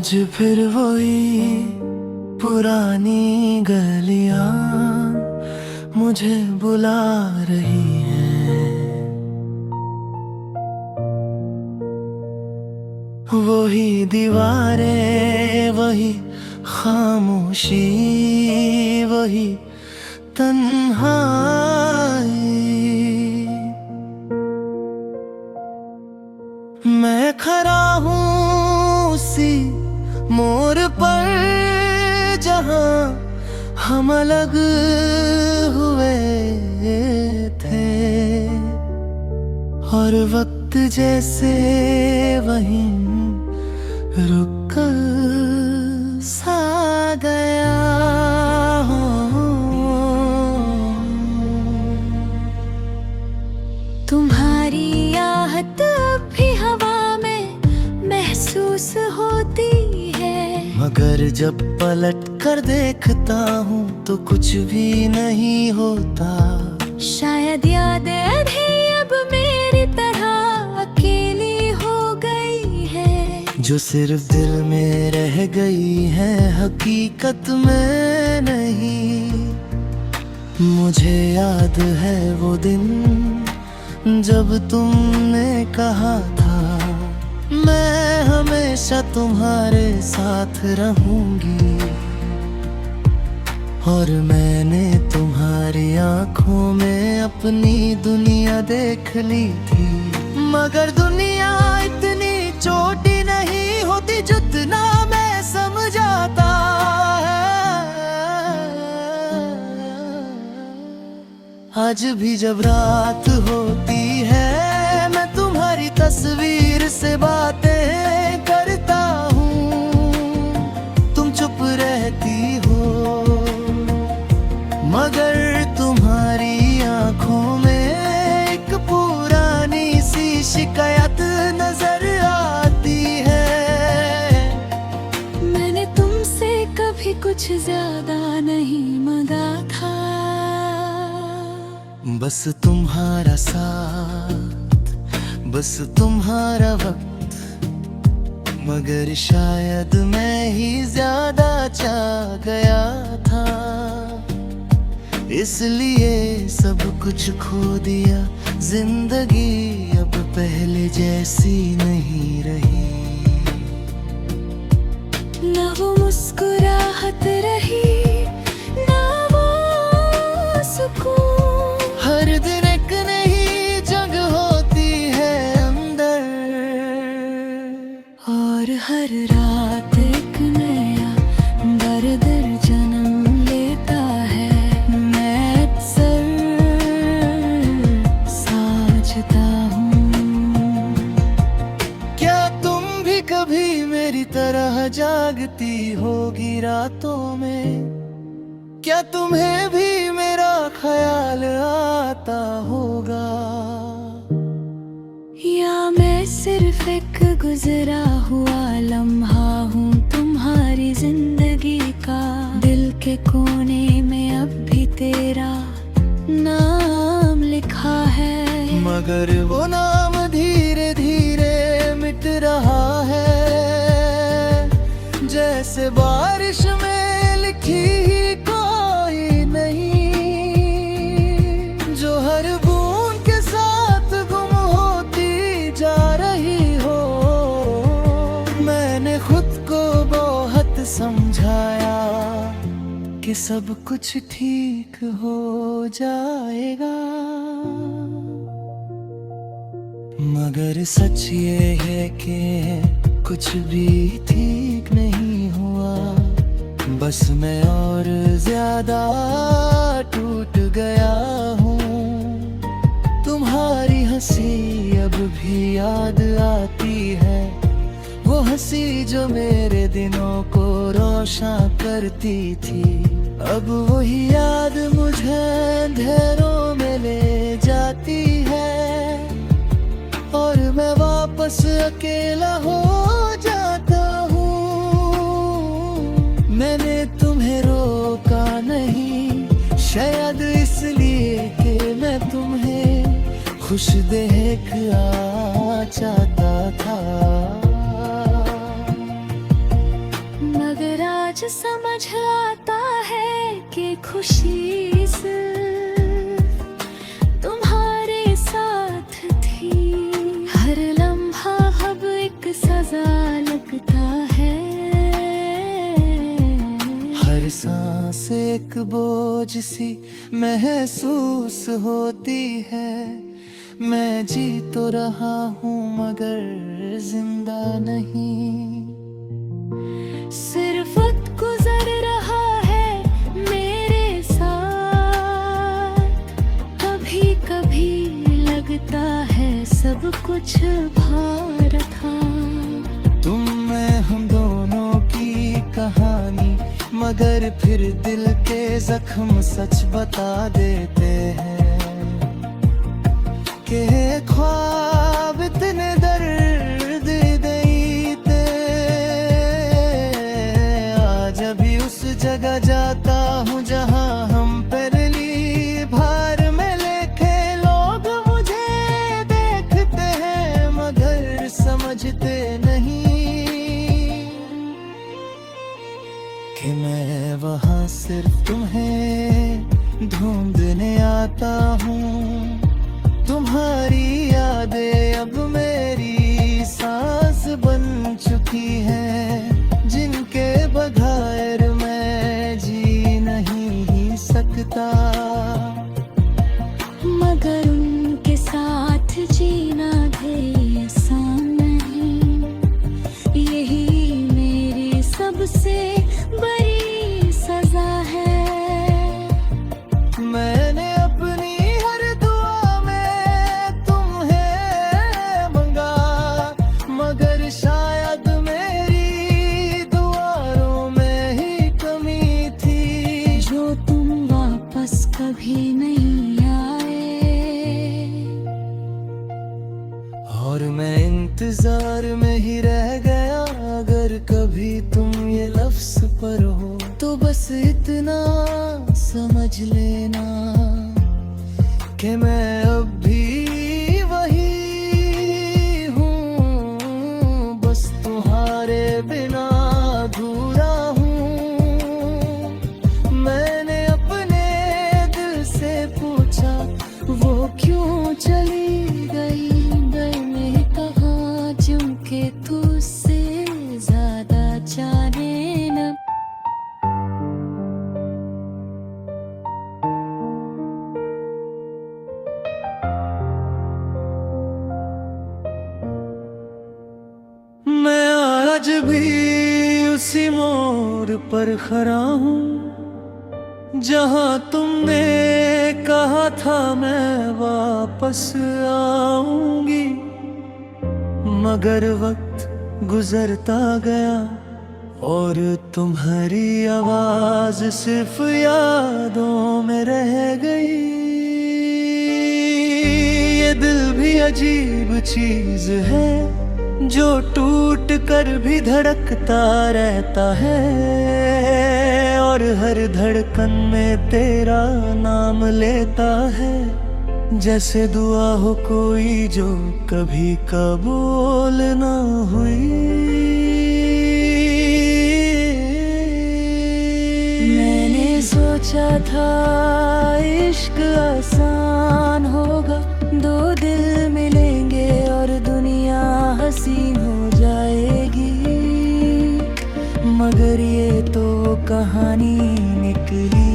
आज फिर वही पुरानी गलियां मुझे बुला रही हैं। वही दीवारें, वही खामोशी, वही तन्हाई। मैं खड़ा हूँ उसी मोड़ पर जहाँ हम अलग हुए थे, और वक्त जैसे वहीं रुक कर सा गया। तुम्हारी आहट अब भी हवा में महसूस होती है, मगर जब पलट कर देखता हूँ तो कुछ भी नहीं होता। शायद यादें भी अब मेरी तरह अकेली हो गई है, जो सिर्फ दिल में रह गई है, हकीकत में नहीं। मुझे याद है वो दिन जब तुमने कहा था मैं हमेशा तुम्हारे साथ रहूंगी, और मैंने तुम्हारी आंखों में अपनी दुनिया देख ली थी। मगर दुनिया इतनी छोटी नहीं होती जितना मैं समझाता है। आज भी जब रात होती है, मैं तुम्हारी तस्वीर से बातें करता हूँ। तुम चुप रहती हो, मगर तुम्हारी आंखों में एक पुरानी सी शिकायत नजर आती है। मैंने तुमसे कभी कुछ ज्यादा नहीं मांगा था, बस तुम्हारा साथ, बस तुम्हारा वक्त, मगर शायद मैं ही ज्यादा चाह गया था, इसलिए सब कुछ खो दिया। जिंदगी अब पहले जैसी नहीं रही, न वो मुस्कुराहट रही, न वो सुकून। हर दिन एक नई जंग होती है अंदर, और हर रात एक नया दर्द जन्म लेता है। मैं अक्सर साजता हूँ। क्या तुम भी कभी मेरी तरह जागती होगी रातों में? क्या तुम्हें भी मेरा ख्याल आता होगा? या मैं सिर्फ एक गुजरा हुआ लम्हा हूँ तुम्हारी जिंदगी का? दिल के कोने में अब भी तेरा नाम लिखा है, मगर वो नाम धीरे धीरे मिट रहा है, जैसे बारिश में लिखी ही कोई नहीं, जो हर बूंद के साथ गुम होती जा रही हो। मैंने खुद को बहुत समझाया कि सब कुछ ठीक हो जाएगा, मगर सच ये है कि कुछ भी ठीक नहीं हुआ। बस मैं और ज्यादा टूट गया हूँ। तुम्हारी हंसी अब भी याद आती है, वो हंसी जो मेरे दिनों को रोशन करती थी। अब वही याद मुझे अंधेरों में ले जाती है, और मैं वापस अकेला हो जाता हूँ। मैंने तुम्हें रोका नहीं, शायद इसलिए कि मैं तुम्हें खुश देखना चाहता था। मगर आज समझ आता है कि खुशी सिर्फ तुम्हारे साथ थी। हर लम्हा अब एक सजा लगता है, हर सांस एक बोझ सी महसूस होती है। मैं जी तो रहा हूँ मगर जिंदा नहीं। सिर्फ वक्त गुजर रहा है मेरे साथ। कभी कभी लगता है सब कुछ भार था। तुम मैं हम दोनों की कहानी, मगर फिर दिल के जख्म सच बता देते हैं कि ख्वाब इतने दर्द देते। आज अभी उस जगह जाता हूँ जहाँ हम पहली बार में लेके लोग मुझे देखते हैं मगर समझते नहीं कि मैं वहाँ सिर्फ तुम्हें ढूंढने आता हूँ। तुम्हारी यादें अब मेरी सांस बन चुकी हैं, जिनके बगैर मैं जी नहीं सकता। मगर उनके साथ जीना भी आसान नहीं। यही मेरी सबसे बड़ी सजा है। मैंने अपनी हर दुआ में तुम्हें मंगा, मगर शायद मेरी दुआओं में ही कमी थी जो तुम वापस कभी नहीं आए। और मैं इंतजार में ही रह गया। अगर कभी तुम ये लफ्ज पर हो तो बस इतना समझ लेना कि मैं अब भी वही हूँ, बस तुम्हारे बिना अधूरा हूँ। मैंने अपने दिल से पूछा वो क्यों चली गई। मैंने कहा क्योंकि तुझसे ज्यादा जाने न। मैं आज भी उसी मोड़ पर खड़ा हूँ जहाँ तुमने कहा था मैं वापस आऊंगी। मगर वक्त गुजरता गया और तुम्हारी आवाज सिर्फ यादों में रह गई। ये दिल भी अजीब चीज है जो टूट कर भी धड़कता रहता है और हर धड़कन में तेरा नाम लेता है। जैसे दुआ हो कोई जो कभी कबूल ना हुई। मैंने सोचा था इश्क आसान होगा, दो दिल मिलेंगे और दुनिया हसीन हो जाएगी। मगर ये तो कहानी निकली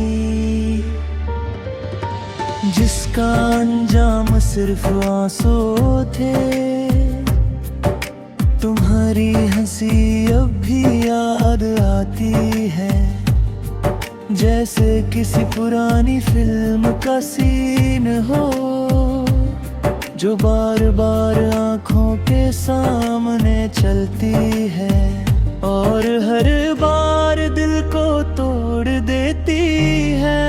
जिसका अंजाम सिर्फ आंसू थे। तुम्हारी हंसी अब भी याद आती है जैसे किसी पुरानी फिल्म का सीन हो जो बार बार आंखों के सामने चलती है और हर बार दिल को तोड़ देती है।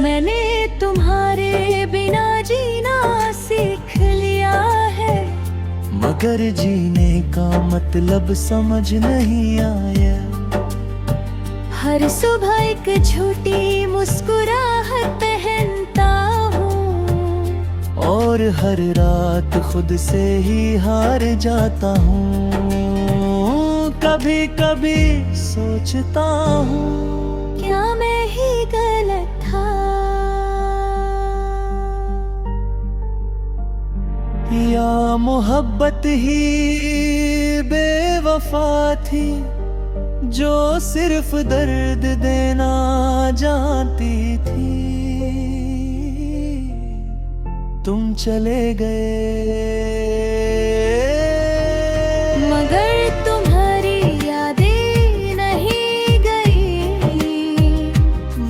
मैंने तुम्हारे बिना जीना सीख लिया है, मगर जीने का मतलब समझ नहीं आया। हर सुबह एक झूठी मुस्कुराहट पहनता हूँ और हर रात खुद से ही हार जाता हूँ। कभी कभी सोचता हूँ क्या मैं ही गलत था, या मोहब्बत ही बेवफा थी जो सिर्फ दर्द देना जानती थी। तुम चले गए मगर तुम्हारी यादें नहीं गई,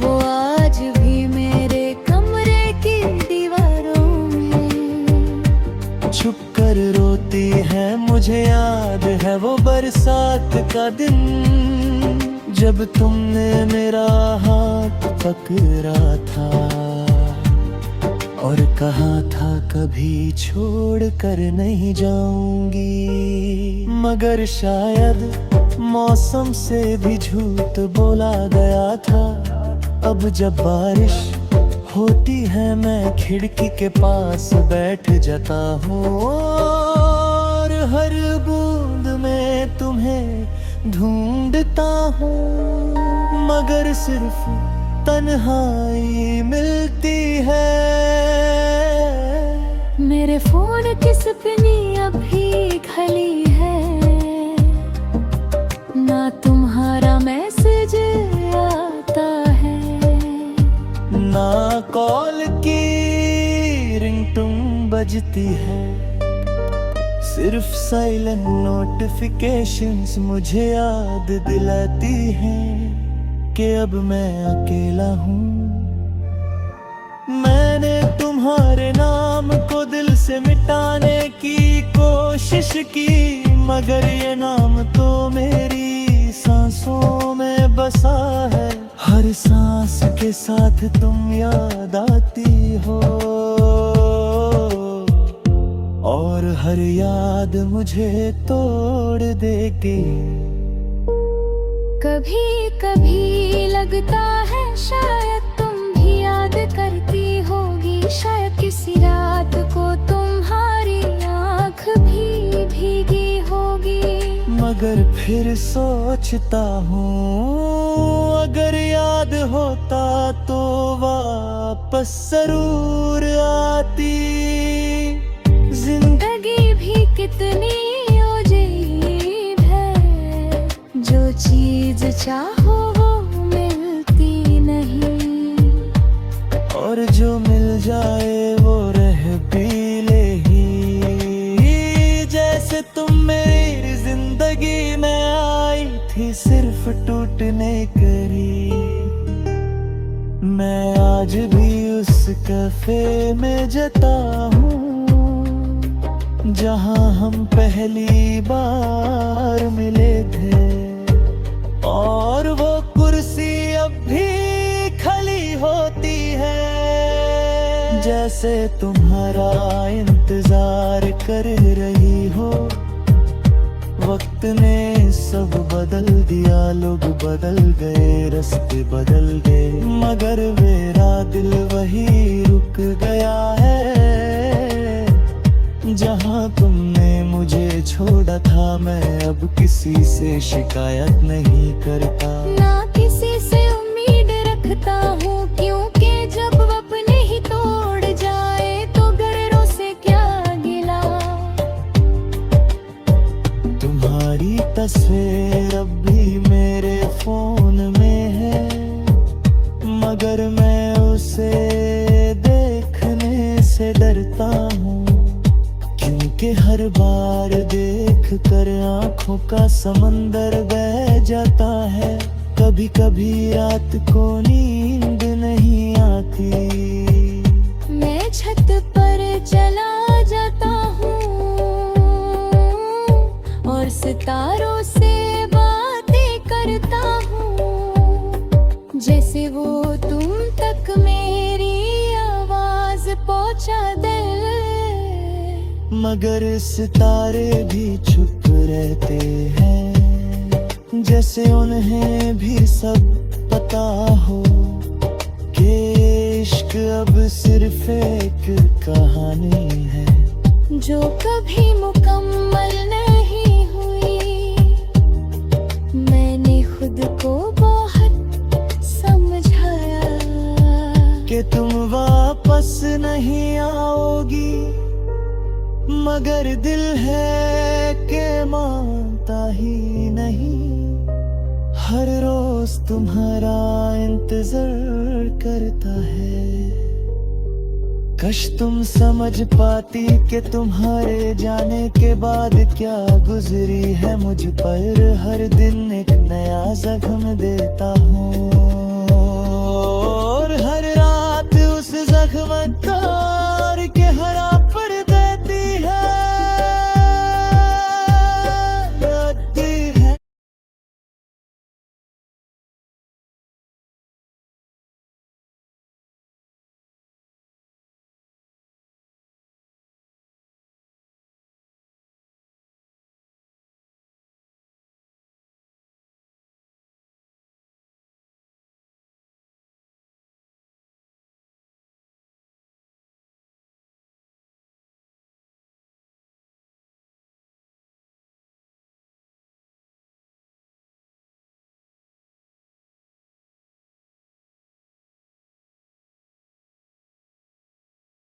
वो आज भी मेरे कमरे की दीवारों में छुप कर रोती है। मुझे याद है वो बरसात का दिन जब तुमने मेरा हाथ पकड़ा था और कहा था कभी छोड़ कर नहीं जाऊंगी। मगर शायद मौसम से भी झूठ बोला गया था। अब जब बारिश होती है मैं खिड़की के पास बैठ जाता हूँ और हर बूंद में तुम्हें ढूंढता हूँ, मगर सिर्फ तन्हाई मिलती है। मेरे फोन की स्क्रीन अभी खाली है, ना तुम्हारा मैसेज आता है, ना कॉल की रिंगटोन बजती है। सिर्फ साइलेंट नोटिफिकेशंस मुझे याद दिलाती हैं कि अब मैं अकेला हूँ। मैंने तुम्हारे नाम को दिल से मिटाने की कोशिश की, मगर ये नाम तो मेरी सांसों में बसा है। हर सांस के साथ तुम याद आती हो और हर याद मुझे तोड़ देगी। कभी कभी लगता है शायद तुम भी याद करती होगी, शायद किसी रात को तुम्हारी आँख भी भीगी होगी। मगर फिर सोचता हूँ अगर याद होता तो वापस जरूर आती। जिंदगी भी कितनी अजीब है, जो चीज चाहो वो मिलती नहीं, और जो मिल जाए वो रह भी ले ही। जैसे तुम मेरी जिंदगी में आई थी सिर्फ टूटने करी। मैं आज भी उस कैफे में जता हूँ जहाँ हम पहली बार मिले थे, और वो कुर्सी अब भी खाली होती है। जैसे तुम्हारा इंतजार कर रही हो। वक्त ने सब बदल दिया, लोग बदल गए, रास्ते बदल गए, मगर मेरा दिल वही रुक गया है जहाँ तुमने मुझे छोड़ा था। मैं अब किसी से शिकायत नहीं करता, ना किसी से उम्मीद रखता हूँ, क्योंकि जब अपने ही तोड़ जाए तो गैरों से क्या गिला। तुम्हारी तस्वीर अब भी मेरे फोन में है, मगर मैं उसे देखने से डरता हूँ, क्योंकि हर बार देख कर आँखों का समंदर बह जाता है। कभी कभी रात को नींद नहीं आती। मैं छत पर चला जाता हूँ और सितारों से बातें करता हूँ, जैसे वो तुम तक मेरी आवाज पहुँचा दे। मगर सितारे भी चुप रहते हैं, जैसे उन्हें भी सब पता हो कि इश्क अब सिर्फ एक कहानी है जो कभी मुकम्मल नहीं हुई। मगर दिल है के मानता ही नहीं। हर रोज तुम्हारा इंतजार करता है। कश तुम समझ पाती कि तुम्हारे जाने के बाद क्या गुजरी है मुझ पर। हर दिन एक नया जख्म देता हूँ।